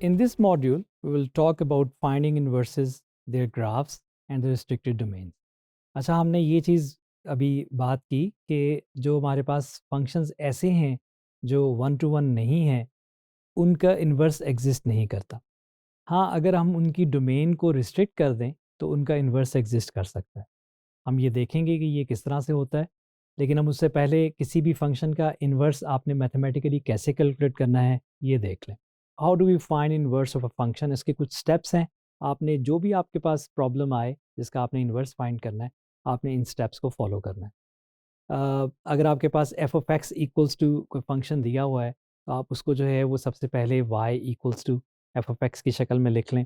In this module, we will talk about finding inverses, their graphs, and the restricted domains. अच्छा, हमने ये चीज़ अभी बात की कि जो हमारे पास फंक्शंस ऐसे हैं जो वन टू वन नहीं हैं, उनका इन्वर्स एग्जिस्ट नहीं करता। हाँ, अगर हम उनकी डोमेन को रिस्ट्रिक्ट कर दें, तो उनका इन्वर्स एग्जिस्ट कर सकता है। हम ये देखेंगे कि ये किस तरह से होता है, लेकिन हम उससे पहले किसी भी फंक्शन का इन्वर्स आपने मैथमेटिकली कैसे कैलकुलेट करना है, ये देख लें। How do we find inverse of a function? इसके कुछ स्टेप्स हैं। आपने जो भी आपके पास प्रॉब्लम आए जिसका आपने इन्वर्स फाइंड करना है, आपने इन स्टेप्स को फॉलो करना है। अगर आपके पास F of x equals to कोई फंक्शन दिया हुआ है, तो आप उसको जो है वो सबसे पहले y equals to f of x की शक्ल में लिख लें।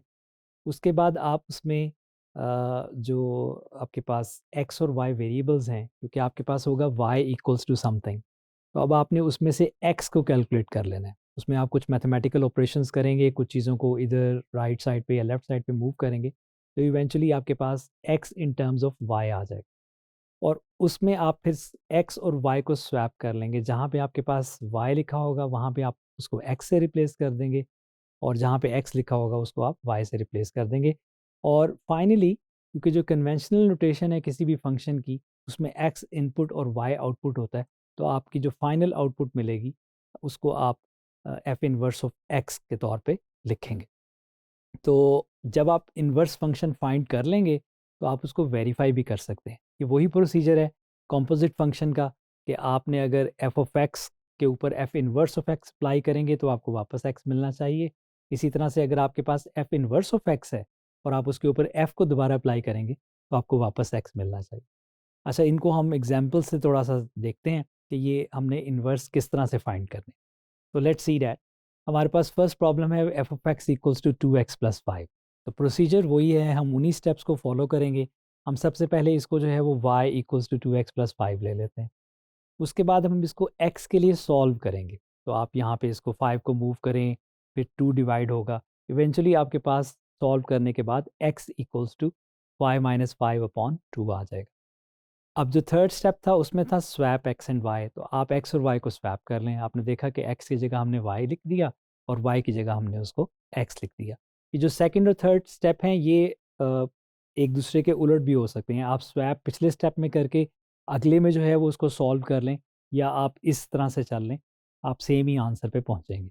उसके बाद आप उसमें जो आपके पास एक्स और वाई वेरिएबल्स हैं, क्योंकि आपके पास होगा वाई इक्वल्स टू समथिंग, तो अब आपने उसमें से एक्स को कैलकुलेट कर लेना है। उसमें आप कुछ मैथमेटिकल ऑपरेशंस करेंगे, कुछ चीज़ों को इधर राइट साइड पे या लेफ्ट साइड पे मूव करेंगे, तो इवेंचुअली आपके पास X in terms of Y आ जाएगा। और उसमें आप फिर एक्स और वाई को स्वैप कर लेंगे। जहाँ पे आपके पास वाई लिखा होगा, वहाँ पे आप उसको एक्स से रिप्लेस कर देंगे, और जहाँ पे एक्स लिखा होगा उसको आप वाई से रिप्लेस कर देंगे। और फाइनली, क्योंकि जो कन्वेंशनल नोटेशन है किसी भी फंक्शन की, उसमें एक्स इनपुट और वाई आउटपुट होता है, तो आपकी जो फाइनल आउटपुट मिलेगी उसको आप एफ इनवर्स ऑफ एक्स के तौर पे लिखेंगे। तो जब आप इन्वर्स फंक्शन फाइंड कर लेंगे, तो आप उसको वेरीफाई भी कर सकते हैं। ये वही प्रोसीजर है कॉम्पोजिट फंक्शन का, कि आपने अगर एफ ऑफ एक्स के ऊपर F inverse of x apply करेंगे तो आपको वापस एक्स मिलना चाहिए। इसी तरह से अगर आपके पास एफ इन्वर्स ऑफ एक्स है और आप उसके ऊपर एफ को दोबारा अप्लाई करेंगे, तो आपको वापस एक्स मिलना चाहिए। अच्छा, इनको हम एग्जाम्पल से थोड़ा सा देखते हैं कि ये हमने इन्वर्स किस तरह से फाइंड करने। तो लेट्स सी दैट हमारे पास फर्स्ट प्रॉब्लम है f of x equals to 2x+5। तो प्रोसीजर वही है, हम उन्हीं स्टेप्स को फॉलो करेंगे। हम सबसे पहले इसको जो है वो y इक्वल्स टू 2x+5 ले लेते हैं। उसके बाद हम इसको x के लिए सॉल्व करेंगे। तो आप यहाँ पे इसको 5 को मूव करें, फिर 2 डिवाइड होगा। इवेंचुअली आपके पास सॉल्व करने के बाद x इक्वल्स टू 5-5/2 आ जाएगा। अब जो थर्ड स्टेप था उसमें था स्वैप एक्स एंड वाई। तो आप एक्स और वाई को स्वैप कर लें। आपने देखा कि एक्स की जगह हमने वाई लिख दिया और वाई की जगह हमने उसको एक्स लिख दिया। ये जो सेकंड और थर्ड स्टेप हैं, ये एक दूसरे के उलट भी हो सकते हैं। आप स्वैप पिछले स्टेप में करके अगले में जो है वो उसको सॉल्व कर लें, या आप इस तरह से चल लें, आप सेम ही आंसर पे पहुंचेंगे।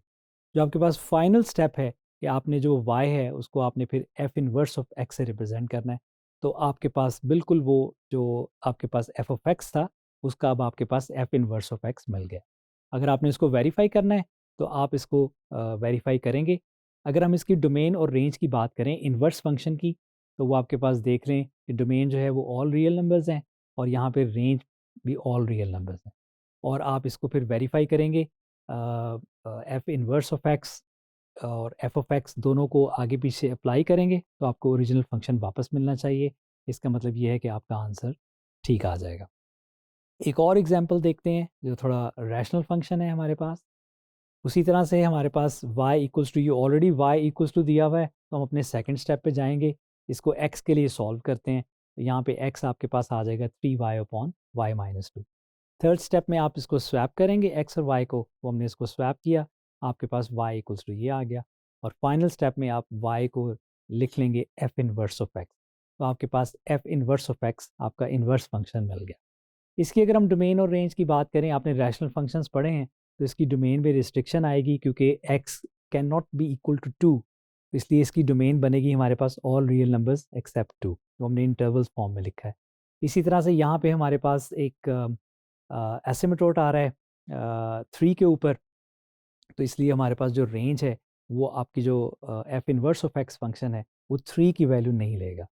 जो आपके पास फाइनल स्टेप है कि आपने जो वाई है उसको आपने फिर एफ इनवर्स ऑफ एक्स से रिप्रेजेंट करना है। तो आपके पास बिल्कुल वो जो आपके पास एफ ऑफ एक्स था, उसका अब आपके पास एफ इनवर्स ऑफ एक्स मिल गया। अगर आपने इसको वेरीफाई करना है, तो आप इसको वेरीफाई करेंगे। अगर हम इसकी डोमेन और रेंज की बात करें इन्वर्स फंक्शन की, तो वो आपके पास देख लें कि डोमेन जो है वो ऑल रियल नंबर्स हैं, और यहाँ पे रेंज भी ऑल रियल नंबर्स हैं। और आप इसको फिर वेरीफाई करेंगे एफ इनवर्स ऑफ एक्स और एफ ऑफ एक्स दोनों को आगे पीछे अप्लाई करेंगे, तो आपको ओरिजिनल फंक्शन वापस मिलना चाहिए। इसका मतलब ये है कि आपका आंसर ठीक आ जाएगा। एक और एग्जांपल देखते हैं जो थोड़ा रैशनल फंक्शन है हमारे पास। उसी तरह से हमारे पास y इक्वल्स टू, ये ऑलरेडी y इक्वल्स टू दिया हुआ है, तो हम अपने सेकंड स्टेप पे जाएंगे। इसको x के लिए सॉल्व करते हैं, तो यहाँ पे x आपके पास आ जाएगा 3y/y-2। थर्ड स्टेप में आप इसको स्वैप करेंगे x और y को, वो हमने इसको स्वैप किया, आपके पास y इक्वल्स टू ये आ गया। और फाइनल स्टेप में आप y को लिख लेंगे f इनवर्स ऑफ x, तो आपके पास f इनवर्स ऑफ x आपका इनवर्स फंक्शन मिल गया। इसकी अगर हम डोमेन और रेंज की बात करें, आपने रैशनल फंक्शंस पढ़े हैं, तो इसकी डोमेन में रिस्ट्रिक्शन आएगी, क्योंकि x can not be equal to 2, इसलिए इसकी डोमेन बनेगी हमारे पास ऑल रियल नंबर्स एक्सेप्ट 2, जो हमने इंटरवल्स फॉर्म में लिखा है। इसी तरह से यहाँ पे हमारे पास एक एसिमिटोट आ रहा है 3 के ऊपर, तो इसलिए हमारे पास जो रेंज है वो आपकी जो F inverse of x function है वो 3 की वैल्यू नहीं लेगा।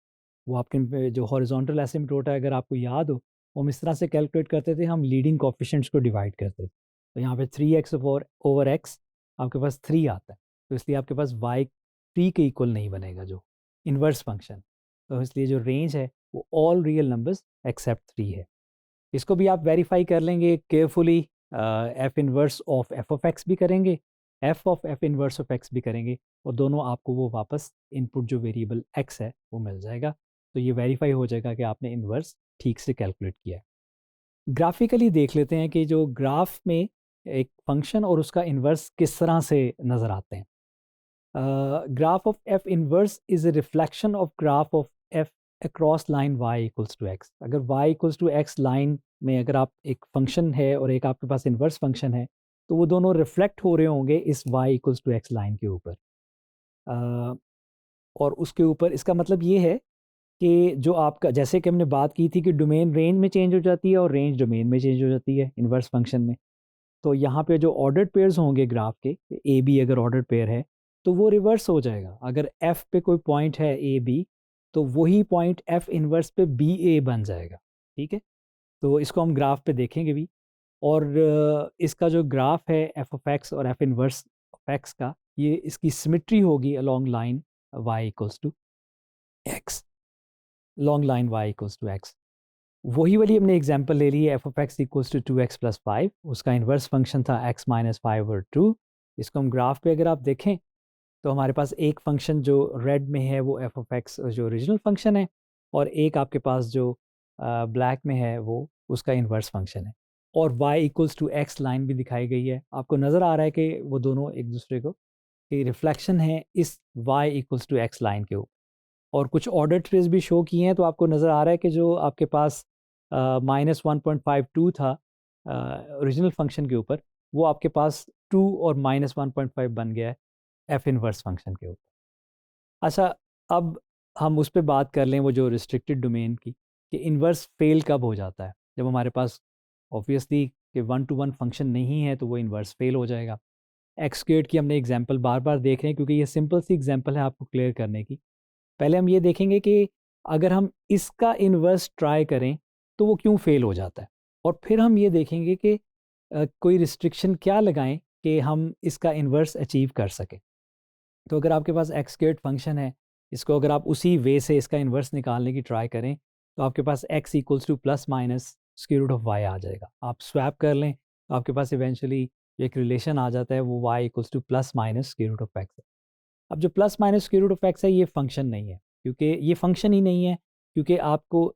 वो आपके जो हॉरिजॉन्टल एसिम्पटोट है, अगर आपको याद हो, वो हम इस तरह से कैलकुलेट करते थे, हम लीडिंग कोफिशिएंट्स को डिवाइड करते थे। तो यहाँ पे 3x ओवर x आपके पास 3 आता है, तो इसलिए आपके पास y 3 के इक्वल नहीं बनेगा जो इन्वर्स फंक्शन। तो इसलिए जो रेंज है वो ऑल रियल नंबर्स एक्सेप्ट 3 है। इसको भी आप वेरीफाई कर लेंगे carefully. F inverse of F of x भी करेंगे, F of f inverse of x भी करेंगे, और दोनों आपको वो वापस इनपुट जो वेरिएबल एक्स है वो मिल जाएगा। तो ये वेरीफाई हो जाएगा कि आपने इन्वर्स ठीक से कैलकुलेट किया है। ग्राफिकली देख लेते हैं कि जो ग्राफ में एक फंक्शन और उसका इन्वर्स किस तरह से नज़र आते हैं। Graph of f inverse is a reflection of graph of f across line y equals to x. अगर y equals to x line में अगर आप एक फंक्शन है और एक आपके पास इनवर्स फंक्शन है, तो वो दोनों रिफ्लेक्ट हो रहे होंगे इस y equals to x line के ऊपर। और उसके ऊपर इसका मतलब ये है कि जो आपका, जैसे कि हमने बात की थी कि डोमेन रेंज में चेंज हो जाती है और रेंज डोमेन में चेंज हो जाती है इनवर्स फंक्शन में। तो यहाँ पे जो ऑर्डर्ड पेयर्स होंगे ग्राफ के, ए बी अगर ऑर्डर्ड पेयर है तो वो रिवर्स हो जाएगा। अगर एफ पे कोई पॉइंट है ए बी, तो वही पॉइंट एफ इनवर्स पे बी ए बन जाएगा। ठीक है, तो इसको हम ग्राफ पे देखेंगे भी। और इसका जो ग्राफ है एफ ऑफ एक्स और एफ इनवर्स ऑफ एक्स का, ये इसकी सिमिट्री होगी along line y equals to x, long line y equals to x. वही वाली हमने एग्जांपल ले ली है, f of x equals to 2x plus 5, उसका इन्वर्स फंक्शन था x माइनस 5/2। इसको हम ग्राफ पे अगर आप देखें तो हमारे पास एक फंक्शन जो रेड में है वो एफ ऑफ एक्स जो ओरिजिनल फंक्शन है, और एक आपके पास जो ब्लैक में है वो उसका इन्वर्स फंक्शन है। और y equals to x line भी दिखाई गई है। आपको नज़र आ रहा है कि वो दोनों एक दूसरे को की रिफ्लेक्शन है इस y equals to x line के ऊपर। और कुछ ऑर्डर ट्रेस भी शो किए हैं, तो आपको नज़र आ रहा है कि जो आपके पास -1.52 था ओरिजिनल फंक्शन के ऊपर, वो आपके पास 2 और -1.5 बन गया है एफ इनवर्स फंक्शन के ऊपर। अच्छा, अब हम उस पर बात कर लें वो जो रिस्ट्रिक्टेड डोमेन की, कि इनवर्स फेल कब हो जाता है। जब हमारे पास ऑब्वियसली कि 1-to-1 फंक्शन नहीं है तो वो इनवर्स फेल हो जाएगा। एक्स स्क्वेयर्ड की हमने एग्जांपल बार बार देख रहे हैं क्योंकि ये सिंपल सी एग्जांपल है आपको क्लियर करने की। पहले हम ये देखेंगे कि अगर हम इसका इन्वर्स ट्राई करें तो वो क्यों फेल हो जाता है, और फिर हम ये देखेंगे कि कोई रिस्ट्रिक्शन क्या लगाएं कि हम इसका इन्वर्स अचीव कर सकें। तो अगर आपके पास एक्स स्क्वेयर्ड फंक्शन है, इसको अगर आप उसी वे से इसका इन्वर्स निकालने की ट्राई करें, तो आपके पास x equals to plus minus square root of y आ जाएगा। आप स्वैप कर लें तो आपके पास इवेंचुअली एक रिलेशन आ जाता है, वो y equals to plus minus square root of x है। अब जो plus minus square root of x है ये फंक्शन नहीं है, क्योंकि ये फंक्शन ही नहीं है, क्योंकि आपको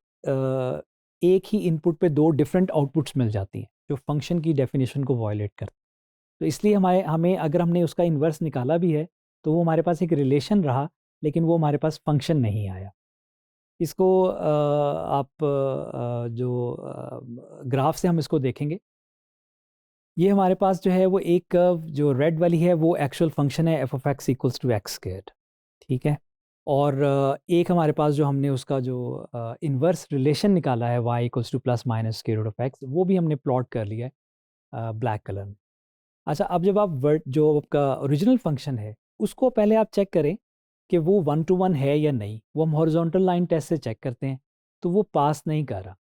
एक ही इनपुट पे दो डिफरेंट आउटपुट्स मिल जाती हैं जो फंक्शन की डेफिनेशन को वायलेट करते हैं। तो इसलिए हमें अगर हमने उसका इन्वर्स निकाला भी है तो वो हमारे पास एक रिलेशन रहा, लेकिन वो हमारे पास फंक्शन नहीं आया। इसको आप जो ग्राफ से हम इसको देखेंगे, ये हमारे पास जो है वो एक कर्व जो रेड वाली है वो एक्चुअल फंक्शन है f of x equals to x squared. ठीक है, और एक हमारे पास जो हमने उसका जो इन्वर्स रिलेशन निकाला है y equals to plus minus square root of x, वो भी हमने प्लॉट कर लिया है ब्लैक कलर में। अच्छा, अब जब आप वर्ड जो आपका ओरिजिनल फंक्शन है उसको पहले आप चेक करें कि वो 1-to-1 है या नहीं। वो हम हॉरिजॉन्टल लाइन टेस्ट से चेक करते हैं, तो वो पास नहीं कर रहा।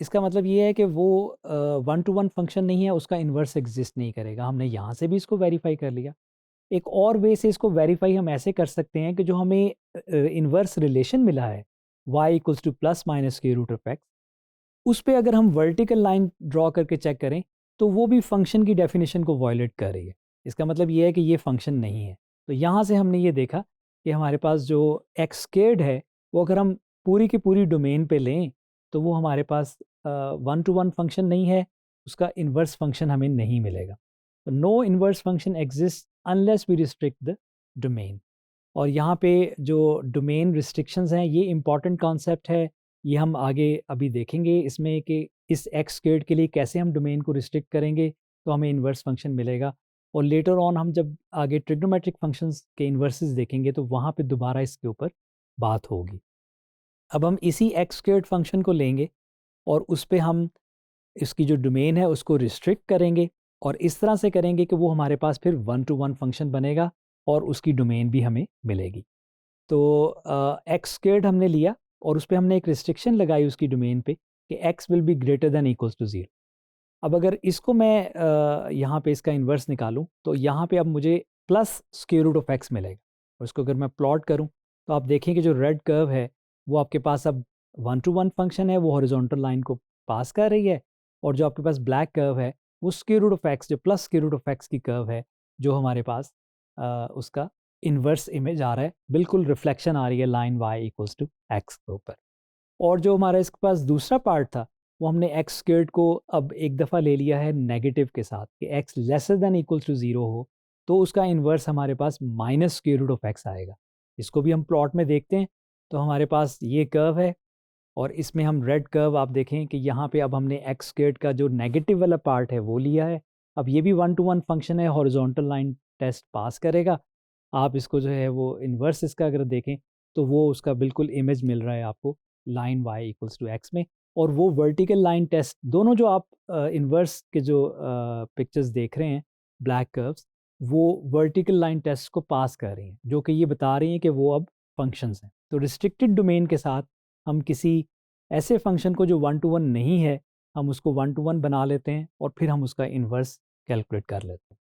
इसका मतलब ये है कि वो 1-to-1 फंक्शन नहीं है, उसका इन्वर्स एग्जिस्ट नहीं करेगा। हमने यहाँ से भी इसको वेरीफाई कर लिया। एक और वे से इसको वेरीफाई हम ऐसे कर सकते हैं कि जो हमें इन्वर्स रिलेशन मिला है y equals to plus minus square root of x, उस पे अगर हम वर्टिकल लाइन ड्रॉ करके चेक करें तो वो भी फंक्शन की डेफिनेशन को वायलेट कर रही है। इसका मतलब ये है कि ये फंक्शन नहीं है। तो यहाँ से हमने ये देखा कि हमारे पास जो एक्स स्क्वेयर्ड है वो अगर हम पूरी की पूरी डोमेन पे लें तो वो हमारे पास 1-to-1 फंक्शन नहीं है, उसका इन्वर्स फंक्शन हमें नहीं मिलेगा। तो no inverse function exist unless we restrict the domain. और यहाँ पे जो डोमेन रिस्ट्रिक्शंस हैं ये इंपॉर्टेंट कॉन्सेप्ट है, ये हम आगे अभी देखेंगे इसमें कि इस एक्स स्क्वेयर्ड के लिए कैसे हम डोमेन को रिस्ट्रिक्ट करेंगे तो हमें इन्वर्स फंक्शन मिलेगा। और लेटर ऑन हम जब आगे ट्रिग्नोमेट्रिक फंक्शंस के इन्वर्सेस देखेंगे तो वहाँ पे दोबारा इसके ऊपर बात होगी। अब हम इसी एक्स स्क्वेयर्ड फंक्शन को लेंगे और उस पे हम इसकी जो डोमेन है उसको रिस्ट्रिक्ट करेंगे, और इस तरह से करेंगे कि वो हमारे पास फिर 1-to-1 फंक्शन बनेगा और उसकी डोमेन भी हमें मिलेगी। तो एक्स स्क्वेयर्ड हमने लिया और उस पर हमने एक रिस्ट्रिक्शन लगाई उसकी डोमेन पे कि x will be greater than equals to 0। अब अगर इसको मैं यहाँ पे इसका इन्वर्स निकालूं तो यहाँ पे अब मुझे plus square root of x मिलेगा। और इसको अगर मैं प्लॉट करूँ तो आप देखें कि जो रेड कर्व है वो आपके पास अब 1-to-1 फंक्शन है, वो हॉरिजॉन्टल लाइन को पास कर रही है। और जो आपके पास ब्लैक कर्व है वो स्क्वायर रूट ऑफ एक्स, जो plus square root of x की कर्व है, जो हमारे पास उसका इन्वर्स इमेज आ रहा है, बिल्कुल रिफ्लेक्शन आ रही है line y equals to x के ऊपर। और जो हमारा इसके पास दूसरा पार्ट था वो हमने एक्स स्क्वेयर्ड को अब एक दफ़ा ले लिया है नेगेटिव के साथ कि X lesser than equals to 0 हो, तो उसका इन्वर्स हमारे पास minus square root of X आएगा। इसको भी हम प्लॉट में देखते हैं, तो हमारे पास ये कर्व है और इसमें हम रेड कर्व आप देखें कि यहाँ पे अब हमने एक्स स्क्वायर्ड का जो नेगेटिव वाला पार्ट है वो लिया है। अब ये भी 1 to 1 फंक्शन है, हॉरिजॉन्टल लाइन टेस्ट पास करेगा। आप इसको जो है वो इन्वर्स इसका अगर देखें तो वो उसका बिल्कुल इमेज मिल रहा है आपको line y equals to x में। और वो वर्टिकल लाइन टेस्ट दोनों जो आप इन्वर्स के जो पिक्चर्स देख रहे हैं ब्लैक कर्व्स, वो वर्टिकल लाइन टेस्ट को पास कर रही हैं, जो कि ये बता रही हैं कि वो अब फंक्शंस हैं। तो रिस्ट्रिक्टेड डोमेन के साथ हम किसी ऐसे फंक्शन को जो 1 to 1 नहीं है, हम उसको 1 to 1 बना लेते हैं और फिर हम उसका इन्वर्स कैलकुलेट कर लेते हैं।